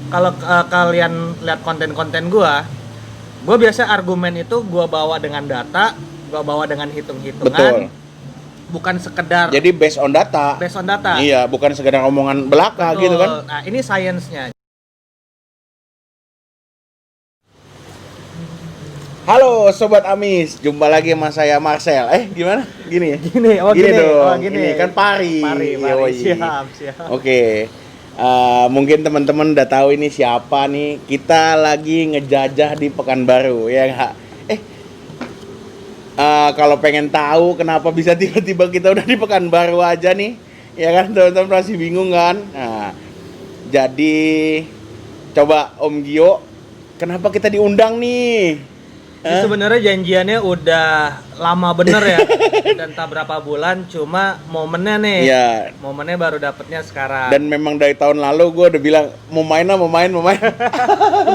kalau kalian lihat konten-konten gue biasa argumen itu gue bawa dengan data, gue bawa dengan hitung-hitungan. Betul. Bukan sekedar Jadi based on data. Iya, bukan sekedar omongan belaka. Betul. Gitu kan. Nah, ini sainsnya. Halo Sobat Amis, jumpa lagi sama saya Marcel. Gimana? Gini ya? Gini dong. gini. Ini kan Pari. Yoi. Siap. Oke. Mungkin teman-teman udah tahu ini siapa nih. Kita lagi ngejajah di Pekanbaru, ya nggak? Kalau pengen tahu kenapa bisa tiba-tiba kita udah di Pekanbaru aja nih, ya kan teman-teman masih bingung kan? Nah, jadi coba Om Gio, kenapa kita diundang nih? Ini sebenarnya janjiannya udah lama bener ya, dan tak berapa bulan, cuma momennya nih. Iya. Momennya baru dapetnya sekarang. Dan memang dari tahun lalu gue udah bilang mau main. Cuma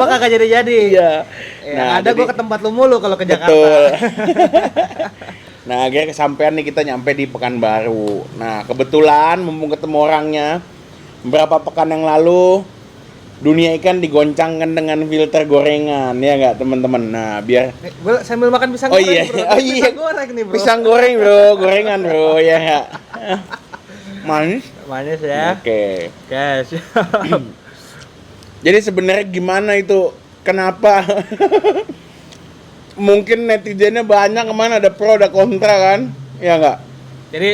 kagak jadi. Iya. Ya, ada gue ke tempat lu mulu kalau ke Jakarta. Betul. Nah, akhirnya kesampean nih, kita nyampe di Pekanbaru. Nah, kebetulan mumpung ketemu orangnya, beberapa pekan yang lalu dunia ikan digoncangkan dengan filter gorengan, ya nggak teman-teman? Nah, biar Gue sambil makan pisang goreng, bro. Pisang goreng nih, bro. Pisang goreng, bro. Gorengan, bro. Ya nggak? Manis ya. Oke. Guys. Jadi sebenarnya gimana itu? Kenapa? Mungkin netizennya banyak, kemana ada pro ada kontra kan? Ya nggak? Jadi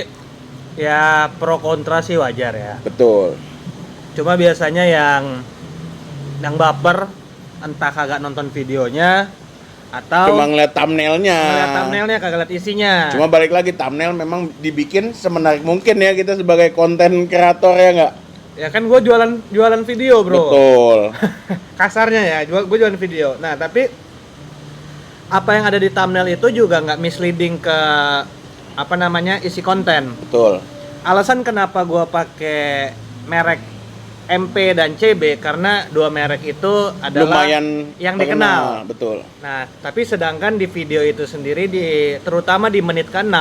ya pro kontra sih wajar ya. Betul. Cuma biasanya yang baper entah kagak nonton videonya atau cuma ngeliat thumbnailnya kagak lihat isinya. Cuma balik lagi, thumbnail memang dibikin semenarik mungkin ya, kita sebagai konten kreator, ya nggak? Ya kan gue jualan video, bro. Betul. Kasarnya ya, gue jualan video. Nah, tapi apa yang ada di thumbnail itu juga nggak misleading ke isi konten. Betul. Alasan kenapa gue pakai merek MP dan CB karena dua merek itu adalah lumayan yang dikenal. Betul. Nah, tapi sedangkan di video itu sendiri, terutama di menit ke-6,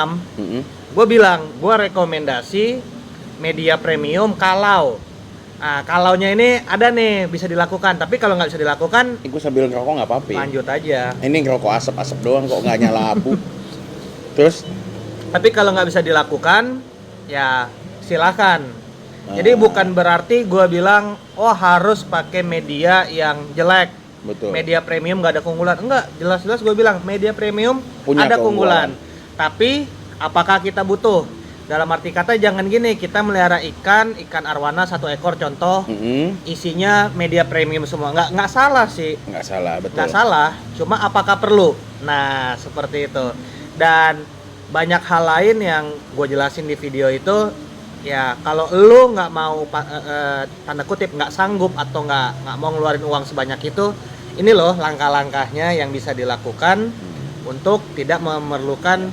gue bilang gue rekomendasi media premium kalau. Nah, kalaunya ini ada nih, bisa dilakukan. Tapi kalau nggak bisa dilakukan, gue sambil ngerokok nggak apa-apa. Lanjut aja. Ini ngerokok asap doang kok, nggak nyala abu. Terus? Tapi kalau nggak bisa dilakukan, ya silakan. Jadi bukan berarti gue bilang, oh harus pakai media yang jelek. Betul. Media premium nggak ada keunggulan. Enggak, jelas-jelas gue bilang media premium punya ada keunggulan. Tapi apakah kita butuh? Dalam arti kata jangan gini, kita melihara ikan arwana 1 ekor contoh, isinya media premium semua. Nggak salah sih. Nggak salah, betul. Nggak salah, cuma apakah perlu? Nah, seperti itu. Dan banyak hal lain yang gue jelasin di video itu. Ya kalau lu nggak mau tanda kutip nggak sanggup atau nggak mau ngeluarin uang sebanyak itu, ini loh langkah-langkahnya yang bisa dilakukan untuk tidak memerlukan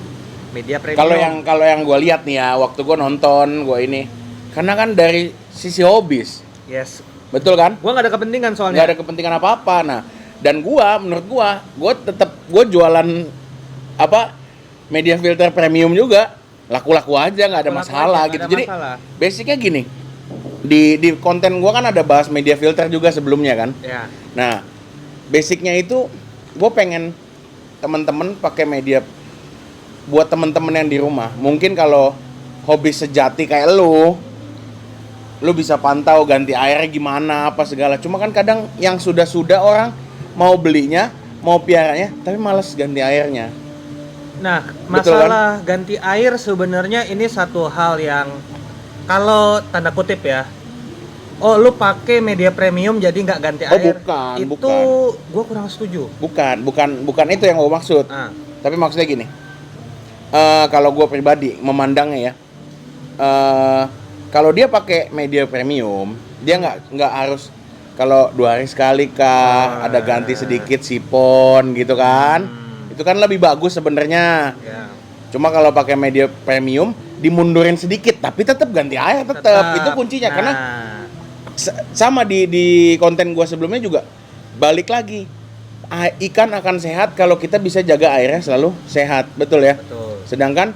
media premium. Kalau yang gue lihat nih ya, waktu gue nonton ini, karena kan dari sisi hobis. Yes. Betul kan? Gue nggak ada kepentingan soalnya. Nggak ada kepentingan apa-apa. Nah, dan menurut gue tetap jualan media filter premium juga. Laku-laku aja, nggak ada masalah gitu. Jadi basicnya gini, di konten gua kan ada bahas media filter juga sebelumnya kan. Ya. Nah, basicnya itu gue pengen teman-teman pakai media buat teman-teman yang di rumah. Mungkin kalau hobi sejati kayak lu bisa pantau ganti airnya gimana apa segala. Cuma kan kadang yang sudah orang mau belinya, mau piaranya, tapi malas ganti airnya. Nah, masalah ganti air sebenarnya ini satu hal yang kalau tanda kutip ya, oh lu pakai media premium jadi nggak ganti air. Bukan. Gue kurang setuju. Bukan itu yang gue maksud. Tapi maksudnya gini, kalau gue pribadi memandangnya ya, kalau dia pakai media premium, dia nggak harus kalau 2 hari sekali kah ada ganti sedikit sipon gitu kan. Itu kan lebih bagus sebenarnya. Ya. Cuma kalau pakai media premium dimundurin sedikit tapi tetap ganti air tetap. Itu kuncinya. Karena sama di konten gua sebelumnya juga balik lagi. Ikan akan sehat kalau kita bisa jaga airnya selalu sehat. Betul ya? Betul. Sedangkan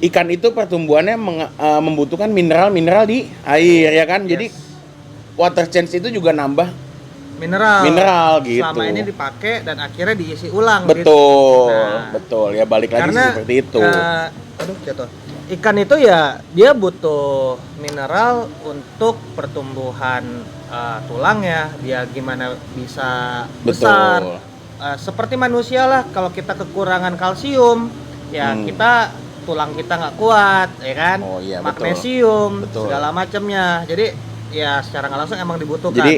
ikan itu pertumbuhannya membutuhkan mineral di air ya kan. Yes. Jadi water change itu juga nambah mineral gitu. selama ini dipakai dan akhirnya diisi ulang betul gitu. Nah, betul ya, balik lagi karena, seperti itu. Aduh jatuh. Ikan itu ya dia butuh mineral untuk pertumbuhan tulangnya, dia gimana bisa besar. Betul. Seperti manusia lah, kalau kita kekurangan kalsium ya kita tulang kita nggak kuat ya kan. Oh, iya, magnesium betul. segala macamnya, jadi ya secara nggak langsung emang dibutuhkan. Jadi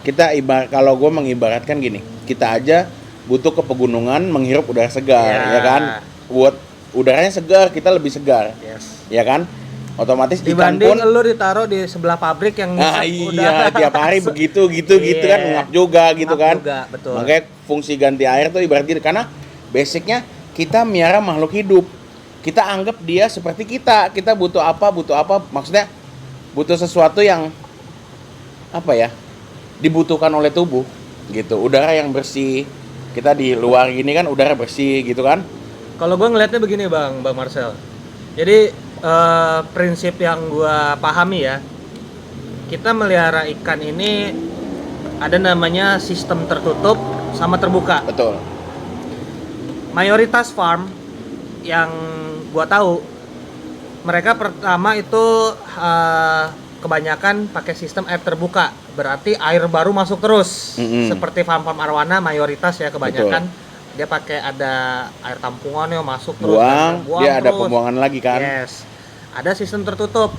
kita kalau gue mengibaratkan gini, kita aja butuh ke pegunungan menghirup udara segar, ya kan? Buat udaranya segar, kita lebih segar, ya kan? Otomatis dibanding ikan pun lu ditaruh di sebelah pabrik yang iya, tiap hari begitu gitu kan, ngap juga gitu kan. Betul. Makanya fungsi ganti air tuh ibarat gitu, karena basicnya kita miara makhluk hidup. Kita anggap dia seperti kita butuh apa, maksudnya butuh sesuatu yang apa ya, dibutuhkan oleh tubuh gitu. Udara yang bersih, kita di luar gini kan udara bersih gitu kan. Kalau gue ngelihatnya begini Bang Marcel, jadi prinsip yang gue pahami ya, kita melihara ikan ini ada namanya sistem tertutup sama terbuka. Betul. Mayoritas farm yang gue tahu, mereka pertama itu kebanyakan pakai sistem air terbuka, berarti air baru masuk terus. Seperti farm-farm arwana mayoritas ya kebanyakan. Betul. Dia pakai ada air tampungannya masuk terus, buang dia terus. Ada pembuangan lagi kan. Yes. Ada sistem tertutup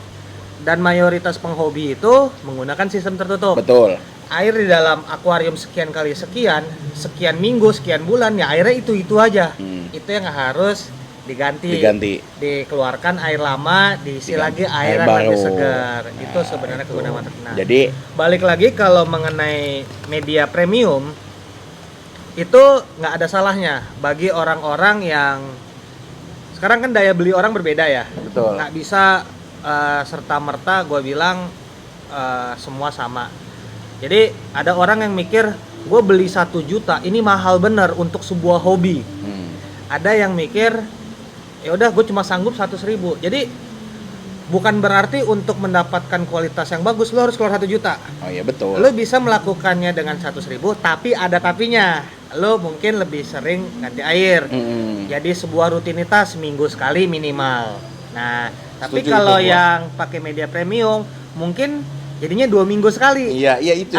dan mayoritas penghobi itu menggunakan sistem tertutup. Betul. Air di dalam akuarium sekian kali sekian minggu, sekian bulan ya airnya itu aja. Itu yang harus diganti. Dikeluarkan air lama, diisi lagi air yang lebih segar. Nah, itu sebenarnya kegunaan terkenal. Jadi balik lagi kalau mengenai media premium, itu nggak ada salahnya bagi orang-orang yang sekarang kan daya beli orang berbeda ya. Betul. Nggak bisa serta-merta gue bilang semua sama. Jadi ada orang yang mikir gue beli 1 juta ini mahal bener untuk sebuah hobi. Ada yang mikir ya udah gue cuma sanggup 100.000. Jadi bukan berarti untuk mendapatkan kualitas yang bagus lo harus keluar 1 juta. Oh iya betul. Lo bisa melakukannya dengan 100.000, tapi ada tapinya. Lo mungkin lebih sering ganti air. Jadi sebuah rutinitas seminggu sekali minimal. Nah, tapi kalau yang pakai media premium mungkin jadinya 2 minggu sekali. Iya itu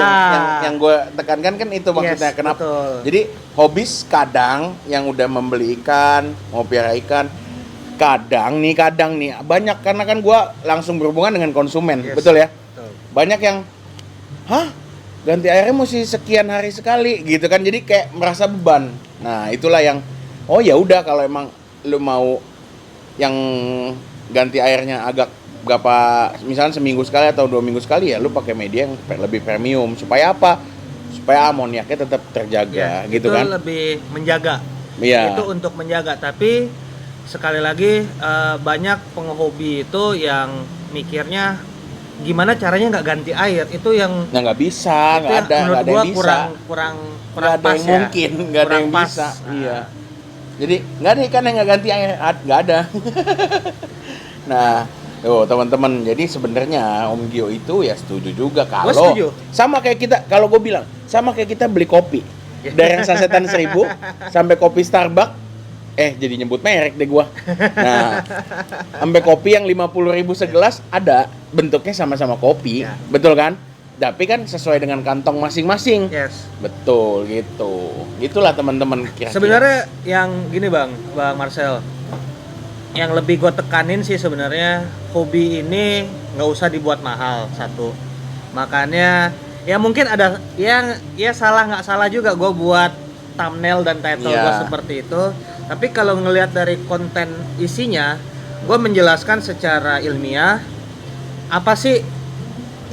yang gue tekankan kan itu maksudnya. Kenapa? Betul. Jadi hobis kadang yang udah membeli ikan, mau piara ikan, kadang nih banyak, karena kan gue langsung berhubungan dengan konsumen. Betul ya? Betul. Banyak yang ganti airnya mesti sekian hari sekali gitu kan, jadi kayak merasa beban. Nah itulah yang oh ya udah, kalau emang lu mau yang ganti airnya agak berapa, misalnya seminggu sekali atau 2 minggu sekali, ya lu pakai media yang lebih premium. Supaya apa? Supaya amoniaknya tetap terjaga gitu kan. Itu lebih menjaga. Iya. Itu untuk menjaga, tapi sekali lagi banyak penghobi itu yang mikirnya gimana caranya nggak ganti air, itu yang nggak bisa, nggak ada yang bisa, kurang nggak ada yang mungkin, nggak ada yang bisa. Iya, jadi nggak ada ikan yang nggak ganti air, nggak ada. Nah teman-teman, jadi sebenarnya Om Gio itu ya setuju juga kalau sama kayak kita, kalau gue bilang sama kayak kita beli kopi dari yang sasetan 1.000 sampai kopi Starbucks. Jadi nyebut merek deh gua. Nah, sampai kopi yang 50.000 segelas ada, bentuknya sama-sama kopi, betul kan? Tapi kan sesuai dengan kantong masing-masing. Yes. Betul gitu. Itulah teman-teman kira-kira. Sebenarnya yang gini Bang Marcel, yang lebih gua tekanin sih sebenarnya hobi ini nggak usah dibuat mahal satu. Makanya ya mungkin ada yang ya salah nggak salah juga gua buat thumbnail dan title gua seperti itu. Tapi kalau ngelihat dari konten isinya, gue menjelaskan secara ilmiah apa sih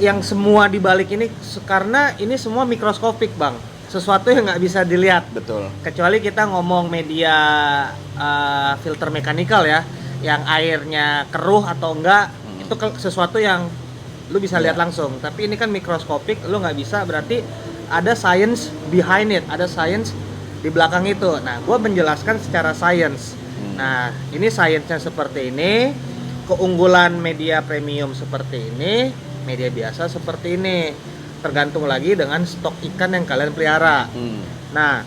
yang semua dibalik ini, karena ini semua mikroskopik Bang, sesuatu yang nggak bisa dilihat. Betul. Kecuali kita ngomong media filter mekanikal ya, yang airnya keruh atau enggak, itu sesuatu yang lu bisa lihat langsung. Tapi ini kan mikroskopik, lu nggak bisa, berarti ada science behind it, ada science di belakang itu. Nah, gue menjelaskan secara sains. Nah, ini sainsnya seperti ini, keunggulan media premium seperti ini, media biasa seperti ini. tergantung lagi dengan stok ikan yang kalian pelihara. Nah,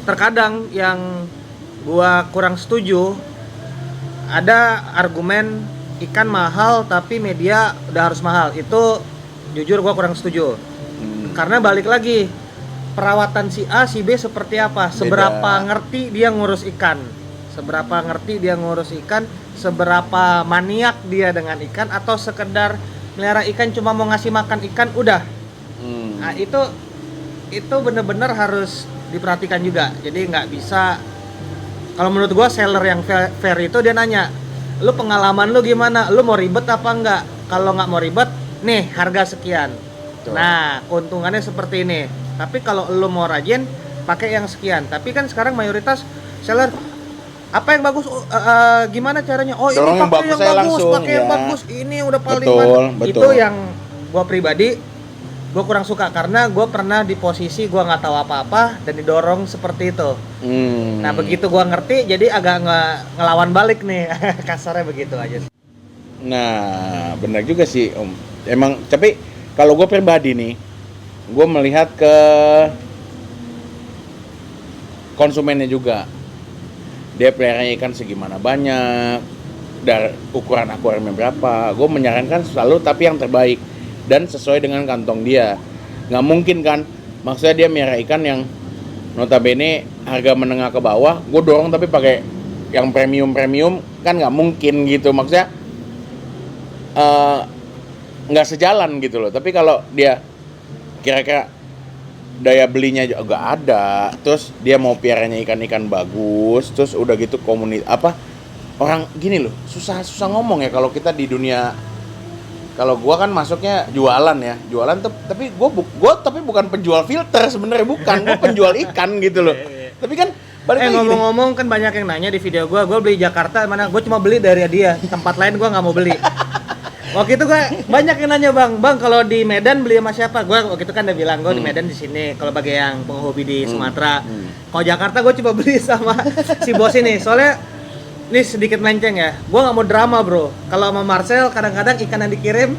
terkadang yang gua kurang setuju ada argumen ikan mahal tapi media udah harus mahal. Itu jujur gua kurang setuju. Karena balik lagi, perawatan si A, si B seperti apa? Seberapa ngerti dia ngurus ikan? Seberapa ngerti dia ngurus ikan? Seberapa maniak dia dengan ikan? Atau sekedar melihara ikan cuma mau ngasih makan ikan udah? Nah, itu bener-bener harus diperhatikan juga. Jadi nggak bisa. Kalau menurut gua seller yang fair itu dia nanya, lu pengalaman lu gimana? Lu mau ribet apa enggak? Kalau nggak mau ribet, nih harga sekian. Betul. Nah, keuntungannya seperti ini. Tapi kalau lu mau rajin, pakai yang sekian. Tapi kan sekarang mayoritas seller, apa yang bagus? Gimana caranya? Oh, ini pakai yang bagus, pakai yang bagus. Ini udah paling mantap. Itu yang gua pribadi gue kurang suka karena gue pernah di posisi gue nggak tahu apa-apa dan didorong seperti itu. Nah begitu gue ngerti jadi agak ngelawan balik nih. Kasarnya begitu aja. Nah benar juga sih Om. Emang tapi kalau gue pribadi nih, gue melihat ke konsumennya juga. Dia pelihara ikan segimana banyak, dari ukuran akuariumnya berapa. Gue menyarankan selalu tapi yang terbaik dan sesuai dengan kantong dia. Nggak mungkin kan, maksudnya dia melihara ikan yang notabene harga menengah ke bawah, gue dorong tapi pakai yang premium kan nggak mungkin gitu. Maksudnya nggak sejalan gitu loh. Tapi kalau dia kira-kira daya belinya juga ada, terus dia mau piaranya ikan-ikan bagus, terus udah gitu orang gini loh, susah ngomong ya kalau kita di dunia. Kalau gua kan masuknya jualan tuh, tapi gua tapi bukan penjual filter sebenarnya, bukan, gua penjual ikan gitu loh. Tapi kan balik lagi ngomong-ngomong kan banyak yang nanya di video gua beli Jakarta mana, gua cuma beli dari dia, tempat lain gua nggak mau beli. Waktu itu gua banyak yang nanya, bang kalau di Medan beli sama siapa? Gua waktu itu kan udah bilang gua di Medan di sini. Kalau bagi yang penghobi di Sumatera, kalau Jakarta gua coba beli sama si bos ini. Soalnya ini sedikit melenceng ya, gue nggak mau drama bro. Kalau sama Marcel kadang-kadang ikan yang dikirim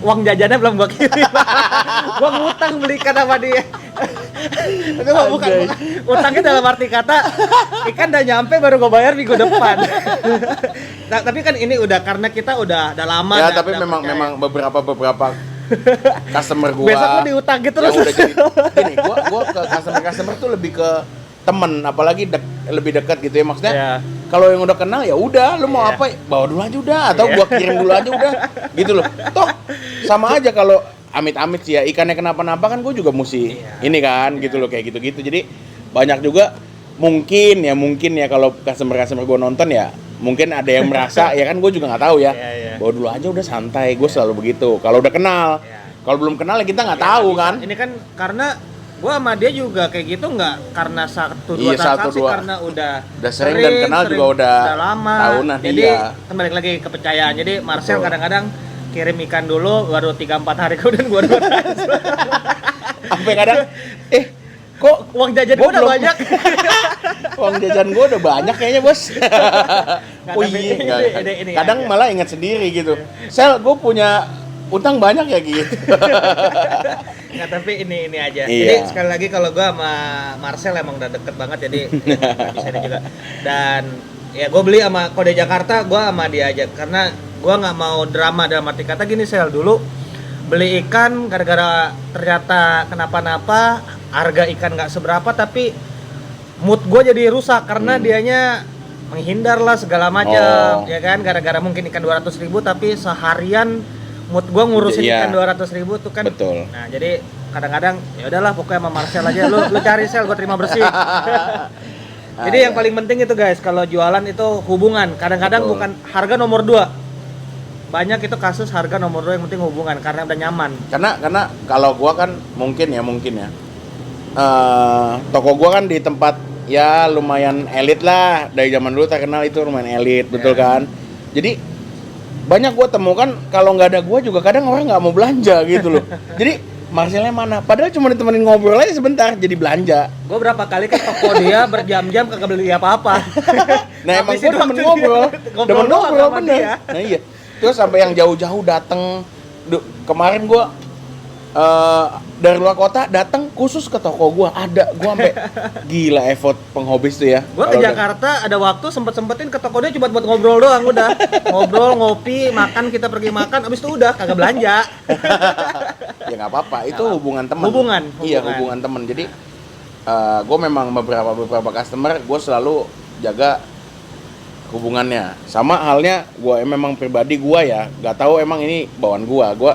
uang jajannya belum gue kirim. Gue ngutang beli ikan sama dia. Itu bukan utangnya dalam arti kata ikan udah nyampe baru gue bayar minggu depan. Nah, tapi kan ini udah karena kita udah lama ya, tapi memang beberapa customer gue besok gue diutang gitu terus. Gini, gue ke customer tuh lebih ke temen, apalagi lebih dekat gitu ya, maksudnya. Kalau yang udah kenal ya udah, lu mau apa bawa dulu aja udah, atau gua kirim dulu aja udah, gitu loh. Toh sama aja kalau amit-amit sih ya ikannya kenapa-napa kan gua juga mesti ini kan gitu loh, kayak gitu-gitu. Jadi banyak juga mungkin ya kalau customer gua nonton ya mungkin ada yang merasa ya kan, gua juga nggak tahu ya. Bawa dulu aja udah santai, gua selalu begitu. Kalau udah kenal, kalau belum kenal ya kita nggak tahu kan. Ini kan karena gua sama dia juga kayak gitu, nggak karena satu dua transaksi, karena udah sering dan kenal juga udah lama tahunan. Jadi kembali lagi kepercayaan. Jadi Marcel kadang-kadang kirim ikan dulu, baru 3-4 hari kemudian gua udah transfer. Sampai kadang kok uang jajan gua udah banyak. Uang jajan gua udah banyak kayaknya bos. Kadang malah ingat sendiri gitu. Sel, gua punya utang banyak ya gitu. Nggak, tapi ini aja. Jadi sekali lagi kalau gue sama Marcel emang udah deket banget, jadi bisa ini juga. Dan ya gue beli sama Kode Jakarta, gue sama dia aja karena gue nggak mau drama dalam arti kata gini. Sel dulu beli ikan gara-gara ternyata kenapa-napa, harga ikan nggak seberapa tapi mood gue jadi rusak karena dianya menghindar lah segala macam, ya kan, gara-gara mungkin ikan 200.000 tapi seharian mood gue ngurusin ikan 200.000 tuh kan. Betul. Nah jadi kadang-kadang ya udahlah pokoknya sama Marcel aja, lu cari Sel, gue terima bersih. Jadi yang paling penting itu guys, kalau jualan itu hubungan. Kadang-kadang bukan harga nomor 2. Banyak itu kasus harga nomor 2, yang penting hubungan karena udah nyaman. Karena kalau gue kan mungkin ya toko gue kan di tempat ya lumayan elit lah, dari zaman dulu terkenal itu lumayan elit, betul kan? Jadi banyak gue temukan kalau nggak ada gue juga kadang orang nggak mau belanja gitu loh. Jadi Marcelnya mana? Padahal cuma ditemenin ngobrol aja sebentar jadi belanja. Gue berapa kali ke toko dia berjam-jam kagak beli apa-apa. Nah emang gue demen ngobrol bener. Nah iya. Terus sampai yang jauh-jauh dateng. Kemarin gue dari luar kota datang khusus ke toko gua, ada gua sampai gila effort penghobis tuh ya. Gua ke Jakarta ada waktu sempet-sempetin ke toko dia cuma buat ngobrol doang udah. Ngobrol, ngopi, makan, kita pergi makan, abis itu udah kagak belanja. Ya nggak apa-apa, itu hubungan teman. Iya, hubungan teman. Jadi gue memang beberapa customer gue selalu jaga hubungannya. Sama halnya gue memang pribadi gue ya, nggak tahu emang ini bawaan gue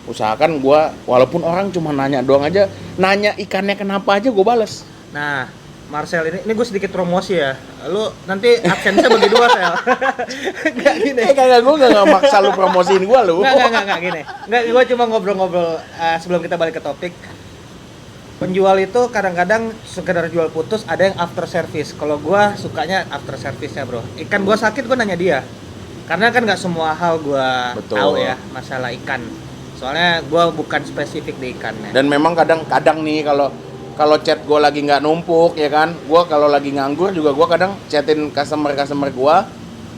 usahakan gue walaupun orang cuma nanya doang aja, nanya ikannya kenapa aja gue bales. Nah, Marcel ini gue sedikit promosi ya. Lu nanti absennya bagi dua, Sel. Enggak gini. Kagak, gue enggak maksa lu promosiin gue lu. Enggak gini. Enggak, gue cuma ngobrol-ngobrol sebelum kita balik ke topik. Penjual itu kadang-kadang sekedar jual putus, ada yang after service. Kalau gue sukanya after service-nya, Bro. Ikan gue sakit, gue nanya dia. Karena kan nggak semua hal gue tahu ya masalah ikan. Soalnya gue bukan spesifik di ikannya. Dan memang kadang-kadang nih kalau chat gue lagi nggak numpuk ya kan, gue kalau lagi nganggur juga gue kadang chatin customer gue,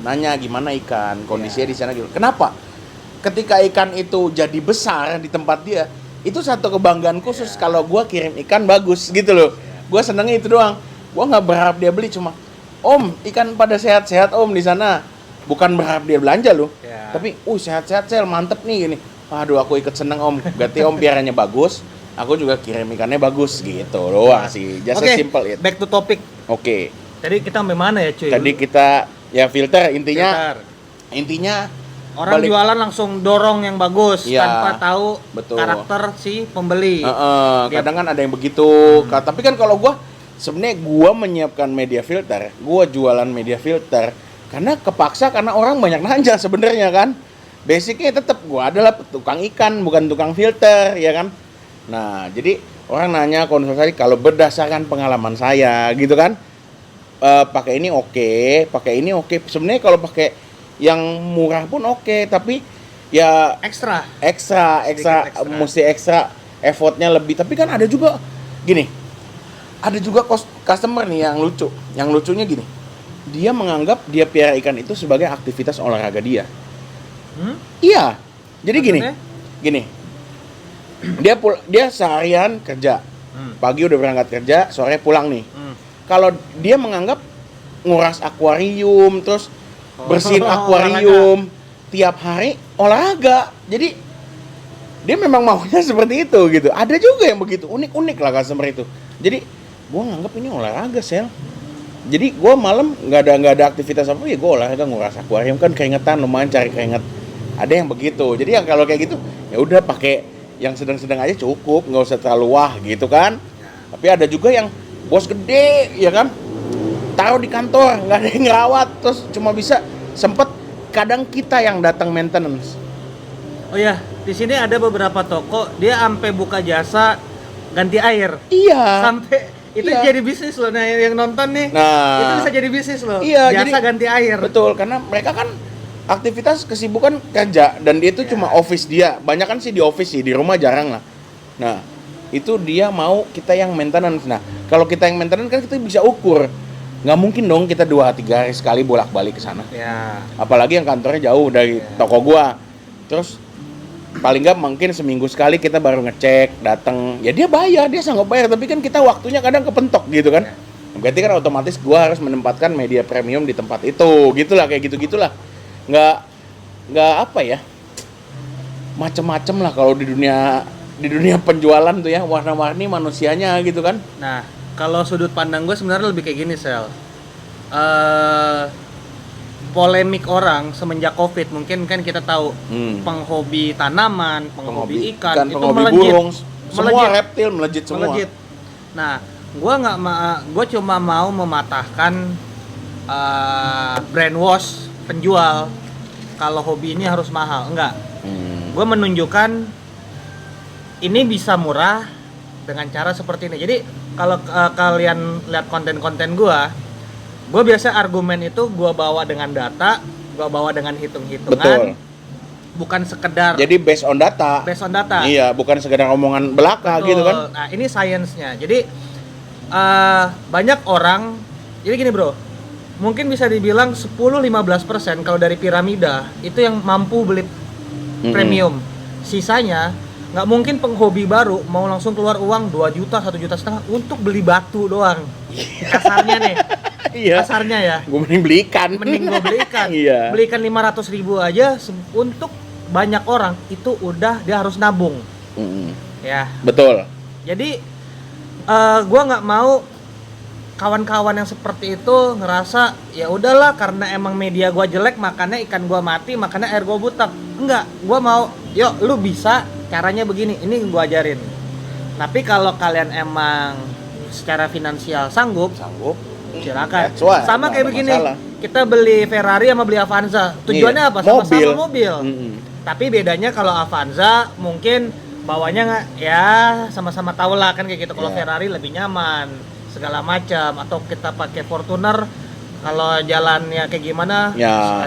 nanya gimana ikan, kondisinya di sana gitu. Kenapa? Ketika ikan itu jadi besar di tempat dia, itu satu kebanggaan khusus kalau gue kirim ikan bagus gitu loh. Gue senengnya itu doang. Gue nggak berharap dia beli, cuma Om ikan pada sehat-sehat Om di sana. Bukan berharap dia belanja loh. Tapi sehat-sehat Sel, mantep nih gini. Aduh aku ikut seneng Om, berarti Om piaranya bagus, aku juga kirim ikannya bagus gitu doang sih, just simple it. Back to topic. Oke. Tadi kita sampai mana ya cuy? Tadi kita ya filter intinya orang jualan langsung dorong yang bagus tanpa tahu karakter si pembeli. Kadang kan ada yang begitu. Tapi kan kalau gua sebenarnya gua menyiapkan media filter, gua jualan media filter karena kepaksa karena orang banyak nanya sebenarnya kan. Basicnya tetap gua adalah tukang ikan bukan tukang filter ya kan. Nah jadi orang nanya konsultasi kalau berdasarkan pengalaman saya gitu kan, pakai ini oke. Sebenarnya kalau pakai yang murah pun oke, tapi ya ekstra mesti ekstra effortnya lebih. Tapi kan ada juga gini, ada juga customer nih yang lucu. Yang lucunya gini, dia menganggap dia piara ikan itu sebagai aktivitas olahraga dia. Iya, jadi gini, dia seharian kerja, pagi udah berangkat kerja, sore pulang nih. Kalau dia menganggap nguras akuarium, terus bersihin akuarium tiap hari olahraga, jadi dia memang maunya seperti itu gitu. Ada juga yang begitu, unik lah customer itu. Jadi gua nganggap ini olahraga Sel. Jadi gua malam nggak ada aktivitas apa ya, gua olahraga nguras akuarium kan keringetan, lumayan cari keringet. Ada yang begitu. Jadi yang kalau kayak gitu ya udah pakai yang sedang-sedang aja cukup, nggak usah terlalu wah gitu kan. Tapi ada juga yang bos gede ya kan, taruh di kantor nggak ada yang ngerawat, terus cuma bisa sempet kadang kita yang datang maintenance. Oh ya, di sini ada beberapa toko dia sampai buka jasa ganti air. Iya. Sampai itu jadi bisnis loh. Nah yang nonton nih, itu bisa jadi bisnis loh. Iya, jasa jadi, ganti air. Betul, karena mereka kan aktivitas kesibukan kerja dan dia itu cuma office dia. Banyak kan sih di office sih, di rumah jarang lah. Nah, itu dia mau kita yang maintenance. Nah, kalau kita yang maintenance kan kita bisa ukur. Nggak mungkin dong kita 2-3 hari sekali bolak-balik ke sana. Ya. Apalagi yang kantornya jauh dari toko gua. Terus paling nggak mungkin seminggu sekali kita baru ngecek, datang. Ya dia bayar, dia sanggup bayar, tapi kan kita waktunya kadang kepentok gitu kan. Berarti kan otomatis gua harus menempatkan media premium di tempat itu. Gitulah, kayak gitu-gitulah. Nggak apa ya, macem-macem lah kalau di dunia penjualan tuh ya, warna-warni manusianya gitu kan. Nah kalau sudut pandang gue sebenarnya lebih kayak gini Sel, polemik orang semenjak COVID mungkin kan kita tahu penghobi tanaman, penghobi ikan itu penghobi burung, semua reptil melejit semua. Nah gue cuma mau mematahkan brainwash penjual kalau hobi ini harus mahal. Enggak. Gue menunjukkan ini bisa murah dengan cara seperti ini. Jadi kalau kalian lihat konten-konten gue biasa argumen itu gue bawa dengan data, gue bawa dengan hitung-hitungan. Betul. Bukan sekedar. Jadi based on data. Iya, bukan sekedar omongan belaka. Betul. Gitu kan. Nah ini sainsnya. Jadi banyak orang. Jadi gini bro, mungkin bisa dibilang 10-15% kalau dari piramida itu yang mampu beli premium. Sisanya nggak mungkin penghobi baru mau langsung keluar uang 2 juta, 1,5 juta untuk beli batu doang. Kasarnya nih. Iya. Kasarnya ya. Gue mending beli ikan. Mending gue beli ikan. Iya. Beli ikan 500.000 aja untuk banyak orang itu udah dia harus nabung. Ya. Betul. Jadi gua nggak mau kawan-kawan yang seperti itu ngerasa ya udahlah karena emang media gua jelek makanya ikan gua mati, makanya air gua butek. Enggak, gua mau yuk lu bisa caranya begini, ini gua ajarin. Tapi kalau kalian emang secara finansial sanggup, silakan. Sama kayak begini, masalah. Kita beli Ferrari sama beli Avanza. Tujuannya apa? Sama-sama mobil. Tapi bedanya kalau Avanza mungkin bawanya nggak ya sama-sama tahu lah kan kayak gitu. Kalau Ferrari lebih nyaman segala macam, atau kita pakai Fortuner kalau jalannya kayak gimana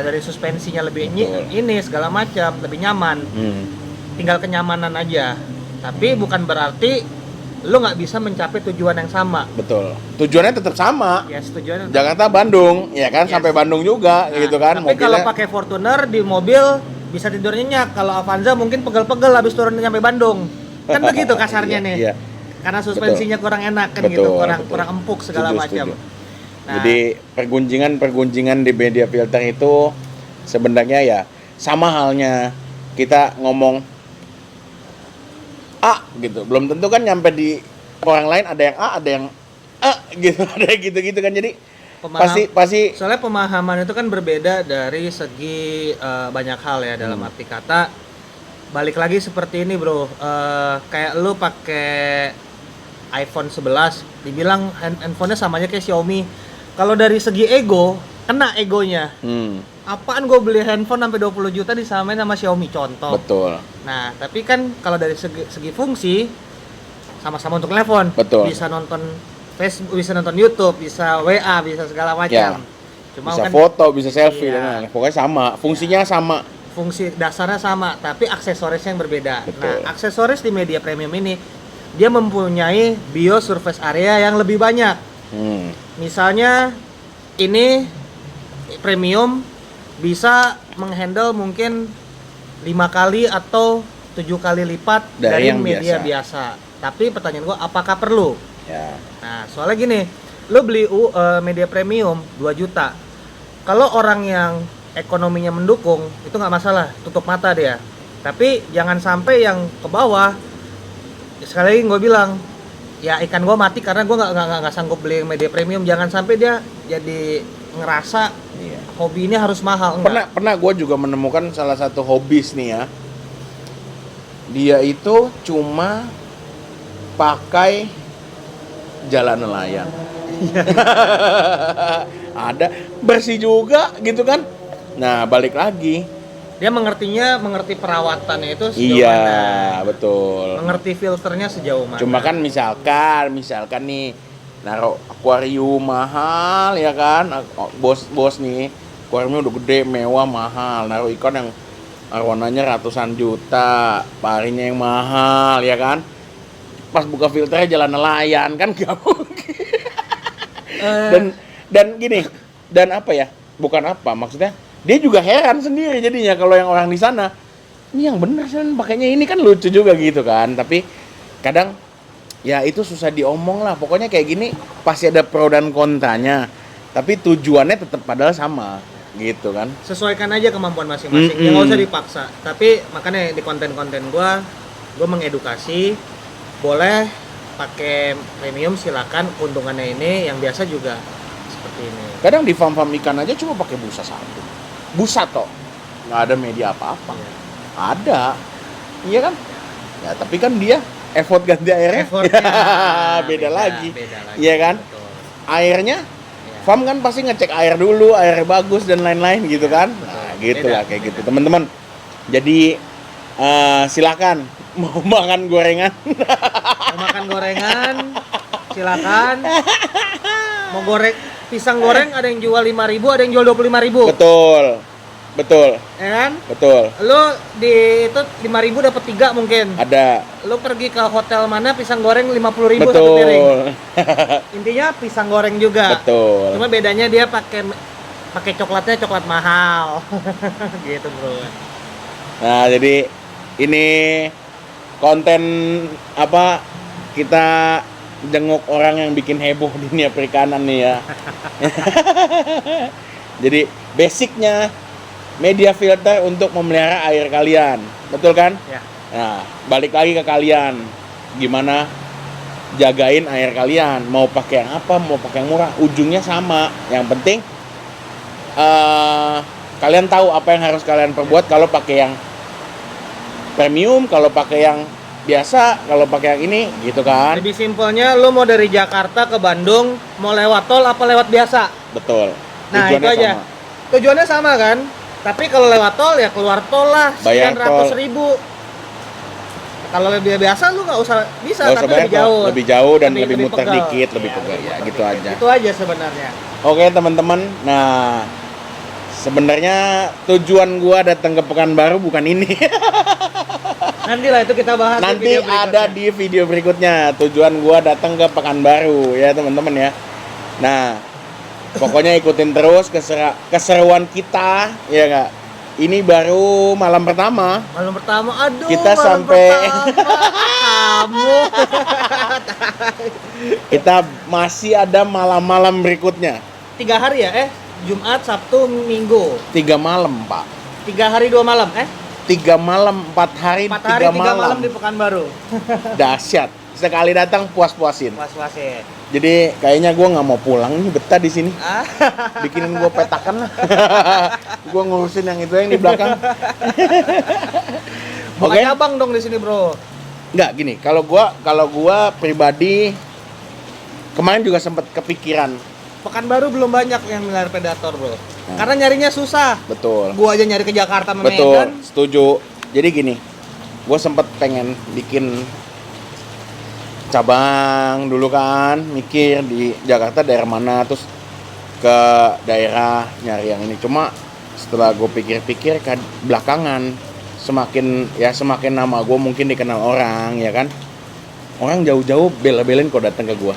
dari suspensinya lebih ini segala macam lebih nyaman. Tinggal kenyamanan aja. Tapi bukan berarti lu nggak bisa mencapai tujuan yang sama. Betul. Tujuannya tetap sama. Yes, tujuannya tetap Jakarta Bandung, ya kan, sampai Bandung juga gitu kan. Tapi kalau pakai Fortuner di mobil bisa tidur nyenyak. Kalau Avanza mungkin pegel-pegel habis turun nyampe Bandung. Kan begitu kasarnya nih. Iya. Karena suspensinya kurang enak kan gitu, kurang empuk segala macam. Nah, jadi pergunjingan di media filter itu sebenarnya ya sama halnya kita ngomong A gitu. Belum tentu kan nyampe di orang lain ada yang A, ada yang A gitu, ada gitu-gitu kan. Jadi pasti soalnya pemahaman itu kan berbeda dari segi banyak hal ya dalam arti kata. Balik lagi seperti ini bro, kayak lu pakai iPhone 11 dibilang handphonenya samanya kayak Xiaomi. Kalau dari segi ego, kena egonya. Apaan gue beli handphone sampai 20 juta disamain sama Xiaomi, contoh. Betul. Nah, tapi kan kalau dari segi fungsi sama-sama untuk telepon. Betul. Bisa nonton Facebook, bisa nonton YouTube, bisa WA, bisa segala macam. Cuma bisa kan foto, bisa selfie dan lain-lain. Pokoknya sama, fungsinya sama. Fungsi dasarnya sama, tapi aksesorisnya yang berbeda. Betul. Nah, aksesoris di media premium ini dia mempunyai biosurface area yang lebih banyak. Misalnya ini premium bisa menghandle mungkin 5 kali atau 7 kali lipat dari media biasa. Tapi pertanyaan gua, apakah perlu? Ya. Nah, soalnya gini, lu beli media premium 2 juta. Kalau orang yang ekonominya mendukung, itu nggak masalah, tutup mata dia. Tapi jangan sampai yang ke bawah, sekali lagi gue bilang, ya ikan gue mati karena gue nggak sanggup beli media premium. Jangan sampai dia jadi ngerasa hobi ini harus mahal. Pernah gue juga menemukan salah satu hobis nih ya. Dia itu cuma pakai jalan nelayan. Ada bersih juga gitu kan. Nah, balik lagi. Dia mengerti perawatannya itu sejauh iya, mana. Betul. Mengerti filternya sejauh mana. Cuma kan misalkan nih naruh akuarium mahal ya kan. Bos nih, akuariumnya udah gede, mewah, mahal. Naruh ikan yang arwananya ratusan juta, parinya yang mahal ya kan. Pas buka filternya jalan nelayan kan gak mungkin. Dan gini, dan apa ya? Bukan apa, maksudnya dia juga heran sendiri jadinya kalau yang orang di sana, ini yang bener sih pakainya ini kan lucu juga gitu kan. Tapi kadang ya itu susah diomong lah. Pokoknya kayak gini pasti ada pro dan kontranya. Tapi tujuannya tetap padahal sama gitu kan. Sesuaikan aja kemampuan masing-masing. Ya nggak usah dipaksa. Tapi makanya di konten-konten gua mengedukasi. Boleh pakai premium silakan, keuntungannya ini, yang biasa juga seperti ini. Kadang di farm ikan aja cuma pakai busa satu. Busa toh, nggak ada media apa-apa. Iya. Ada, iya kan? Ya tapi kan dia effort ganti airnya, beda lagi, iya kan? Betul. Airnya, farm kan pasti ngecek air dulu, airnya bagus dan lain-lain gitu kan? Nah gitulah kayak gitu teman-teman. Jadi silakan mau makan gorengan, silakan. Mau goreng pisang goreng ada yang jual 5.000, ada yang jual 25.000. Betul. Ya kan? Betul. Lu di itu 5.000 dapat 3 mungkin. Ada. Lu pergi ke hotel mana pisang goreng 50.000 Betul. satu piring. Intinya pisang goreng juga. Betul. Cuma bedanya dia pakai coklatnya coklat mahal. Gitu, Bro. Nah, jadi ini konten apa kita jenguk orang yang bikin heboh di dunia perikanan nih ya. Jadi basicnya media filter untuk memelihara air kalian, betul kan? Ya. Nah, balik lagi ke kalian, gimana jagain air kalian? Mau pakai yang apa? Mau pakai yang murah? Ujungnya sama. Yang penting kalian tahu apa yang harus kalian perbuat kalau pakai yang premium, kalau pakai yang biasa, kalau pakai yang ini, gitu kan? Lebih simpelnya, lu mau dari Jakarta ke Bandung, mau lewat tol apa lewat biasa? Betul. Nah, Tujuannya itu aja. sama. Tujuannya sama kan? Tapi kalau lewat tol ya keluar tol lah, Bayar sekian ratus tol. ribu. Kalau lebih biasa lu nggak usah bisa, Nggak usah tapi bayar lebih tol. jauh. Lebih jauh dan lebih muter pegal. dikit, lebih Iya, pegal. Ya, lebih gitu dikit. aja. Itu aja sebenarnya. Oke, teman-teman. Nah, sebenarnya tujuan gua datang ke Pekanbaru bukan ini. Nanti lah itu kita bahas di Nanti video berikutnya. ada di video berikutnya. Tujuan gua datang ke Pekanbaru ya, teman-teman ya. Nah, pokoknya ikutin terus keseruan kita, ya nggak? Ini baru malam pertama. Malam pertama, aduh. Kita malam sampai pertama. Kamu. Kita masih ada malam-malam berikutnya. 3 hari ya? Jumat, Sabtu, Minggu. 3 malam, Pak. 3 hari 2 malam, 3 malam, 4 hari, 4 hari 3 3 malam malam. di Pekanbaru. Dahsyat. Sekali datang puas-puasin. Puas-puasin. Jadi kayaknya gua nggak mau pulang nih, betah di sini. Ah. Bikinin gua petakan lah. Gua ngurusin yang itu yang di belakang. Buka Oke? cabang dong di sini, Bro. Nggak gini, kalau gua pribadi kemarin juga sempat kepikiran. Pekanbaru belum banyak yang melihara predator, Bro. Karena nyarinya susah. Betul. Gua aja nyari ke Jakarta sama Medan. Betul, setuju. Jadi gini, gua sempat pengen bikin cabang dulu kan, mikir di Jakarta daerah mana, terus ke daerah nyari yang ini. Cuma setelah gue pikir-pikir belakangan semakin nama gue mungkin dikenal orang, ya kan, orang jauh-jauh bela-belain kok datang ke gue.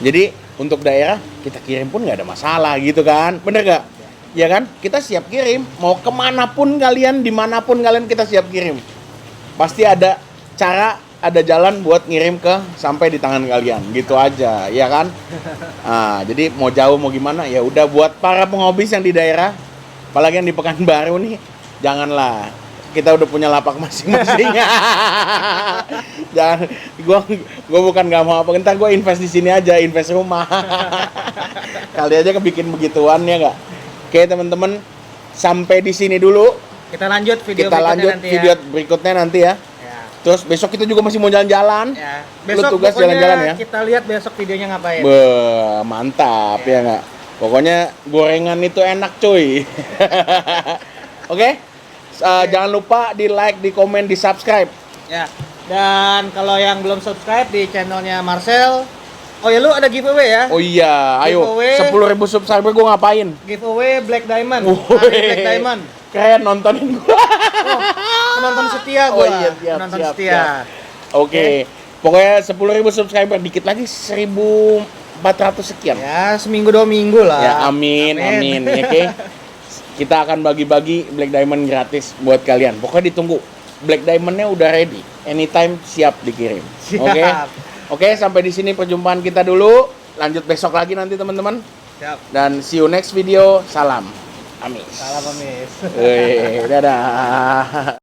Jadi untuk daerah kita kirim pun nggak ada masalah gitu kan, bener gak? Ya kan, kita siap kirim, mau kemanapun kalian, dimanapun kalian kita siap kirim. Pasti ada cara, ada jalan buat ngirim sampai di tangan kalian, gitu aja, ya kan? Nah, jadi mau jauh mau gimana, ya udah buat para penghobi yang di daerah, apalagi yang di Pekanbaru nih, janganlah, kita udah punya lapak masing-masing. Jangan, gua bukan nggak mau apa, ntar gua invest di sini aja, invest rumah. Kali aja kebikin begituan ya nggak? Oke teman-teman, sampai di sini dulu. Kita lanjut video Kita berikutnya lanjut nanti ya. video berikutnya nanti ya. Ya. Terus besok kita juga masih mau jalan-jalan. Ya. Lu Besok tugas pokoknya jalan-jalan ya. kita lihat besok videonya ngapain. Mantap ya nggak? Pokoknya gorengan itu enak cuy. Oke? Jangan lupa di like, di komen, di subscribe. Ya. Dan kalau yang belum subscribe di channelnya Marcel, oh ya lu ada giveaway ya? Oh iya, ayo Giveaway. 10.000 subscriber gue ngapain? Giveaway Black Diamond. Woi. Black Diamond. Keren nontonin gua. Oh, penonton setia gua. Oh iya, siap, penonton siap, setia. siap. Oke. Pokoknya 10.000 subscriber, dikit lagi 1.400 sekian. Ya, seminggu 2 minggu lah. Ya, amin. Ya, oke. Kita akan bagi-bagi Black Diamond gratis buat kalian. Pokoknya ditunggu. Black Diamond-nya udah ready. Anytime siap dikirim. Siap. Oke. Oke, sampai di sini perjumpaan kita dulu. Lanjut besok lagi nanti teman-teman. Siap. Dan see you next video. Salam. Amis. Salam Amis. Dadah.